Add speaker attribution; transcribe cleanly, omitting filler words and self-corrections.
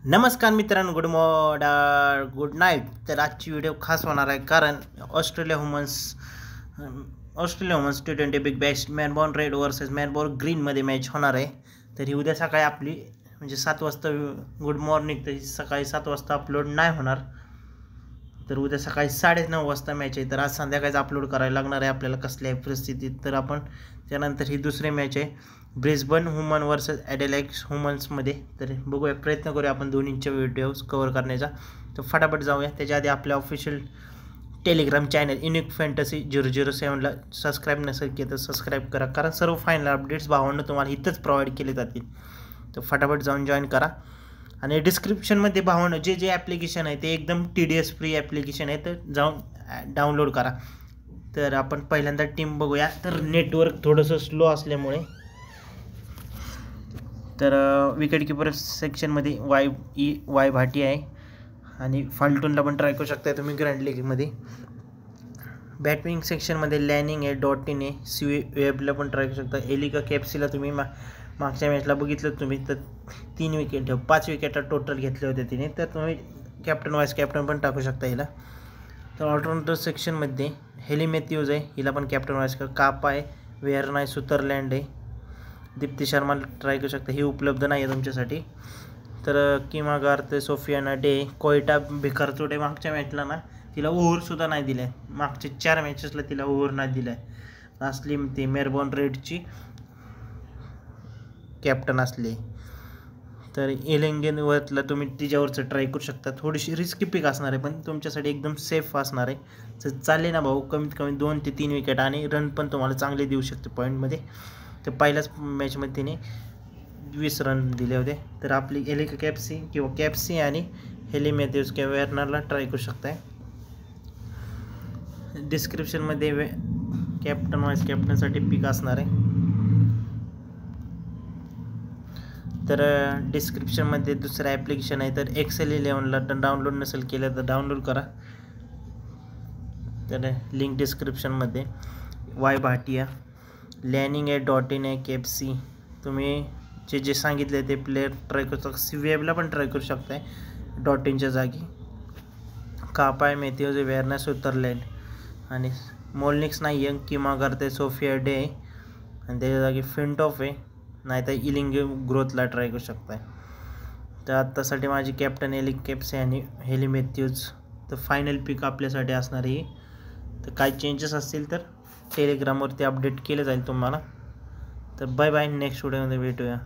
Speaker 1: नमस्कार मित्रांनो, good night. तर आजची व्हिडिओ खास होणार आहे कारण Australia women's T20 big Bash Melbourne red versus Melbourne ग्रीनमध्ये मॅच होणार आहे. तर ही उद्या सकाळी आपली म्हणजे 7 वाजता गुड मॉर्निंग, तर सकाळी 7 वाजता अपलोड नाही होणार. तर उद्या सकाळी 9:30 वाजता मॅच आहे. तर आज संध्याकाळीच अपलोड करायला लागणार आहे आपल्याला कसल्याही परिस्थितीत. तर आपण त्यानंतर ही दुसरी मॅच आहे ब्रिस्बन वुमन वर्सेस ॲडिलेड वुमन्समध्ये. तर बघूया, प्रयत्न करूया आपण दोन्हींच्या व्हिडिओज कव्हर करण्याचा. तर फटाफट जाऊया. त्याच्या आधी आपल्या official Telegram channel unique fantasy 007ला सबस्क्राईब नसेल केलं तर सबस्क्राईब करा, कारण सर्व फायनल अपडेट्स भावांना तुम्हाला इथंच प्रोव्हाइड केले जातील. तर फटाफट जाऊन जॉईन करा. आणि डिस्क्रिप्शनमध्ये भावांनो जे ॲप्लिकेशन आहे ते एकदम TDS फ्री ॲप्लिकेशन आहे, तर जाऊन डाउनलोड करा. तर आपण पहिल्यांदा टीम बघूया. तर नेटवर्क थोडंसं स्लो असल्यामुळे तर विकेट किपर सेक्शनमध्ये वाय भाटी आहे आणि फाल्टूनला पण ट्राय करू शकता तुम्ही ग्रँड लीगमध्ये. बॅटिंग सेक्शनमध्ये लॅनिंग आहे, डॉटिन आहे, वेबला पण ट्राय करू शकता. एलिका कॅप्सीला तुम्ही मागच्या मॅचला बघितलं तुम्ही, तर 5 विकेट टोटल घेतले होते तिने. तर तुम्ही कॅप्टन वाईस कॅप्टन पण टाकू शकता हिला. तर ऑलराऊंडर सेक्शनमध्ये हेली मॅथ्यूज आहे, हिला पण कॅप्टन वाईस कापा आहे, वेअरन आहे, सुतरलँड आहे, दीप्ती शर्माला ट्राय करू शकता. ही उपलब्ध नाही आहे तुमच्यासाठी. तर किमा गार्थ, सोफियाना डे, कोयटा भिकारचोडे मागच्या मॅचला ना तिला ओव्हरसुद्धा नाही दिलं आहे. मागच्या 4 मॅचेसला तिला ओव्हर नाही दिलं आहे. असली ती मेलबॉर्न रेडची कॅप्टन असली. तर इलेंगेनवरला तुम्ही तिच्यावरचं ट्राय करू शकता. थोडीशी रिस्की पिक असणार आहे पण तुमच्यासाठी एकदम सेफ असणार आहे. तर चालले ना भाऊ, कमीत कमी 2 ते 3 विकेट आणि रन पण तुम्हाला चांगले देऊ शकते पॉईंटमध्ये. तर पहिल्याच मॅचमध्ये तिने 20 रन दिले होते. तर आपली एलिका कॅप्सी आणि हेली मॅथ्यूज किंवा वेर्नरला ट्राय करू शकताय. डिस्क्रिप्शनमध्ये कॅप्टन वाईस कॅप्टनसाठी पिक असणार आहे. तर डिस्क्रिप्शनमध्ये दुसरं ॲप्लिकेशन आहे, तर एक्सेल 11ला डाउनलोड नसेल केलं तर डाउनलोड करा. तर लिंक डिस्क्रिप्शनमध्ये. वाय भाटिया, लॅनिंग आहे, डॉटिन आहे, कॅप्सी, तुम्ही जे सांगितले ते प्लेयर ट्राय करू शकता. वेबला पण ट्राय करू शकताय डॉटिनच्या जागी. कापा आहे, मॅथ्यूज आहे, वेर्नर, सुतरलँड आणि मोलनिक्स नाही आहे, किमा गार्थ, सोफिया डे आहे आणि त्याच्या जागी फिंटॉफ आहे, नाही तर इलिंगे ग्रोथला ट्राय करू शकताय. तर आत्तासाठी माझी कॅप्टन एलिक कॅप्सी आणि हेली मॅथ्यूज. तर फायनल पिक आपल्यासाठी असणार आहे. तर काही चेंजेस असतील तर टेलिग्रामवरती अपडेट केले जाईल तुम्हाला. तर बाय बाय, नेक्स्ट व्हिडिओमध्ये भेटूया.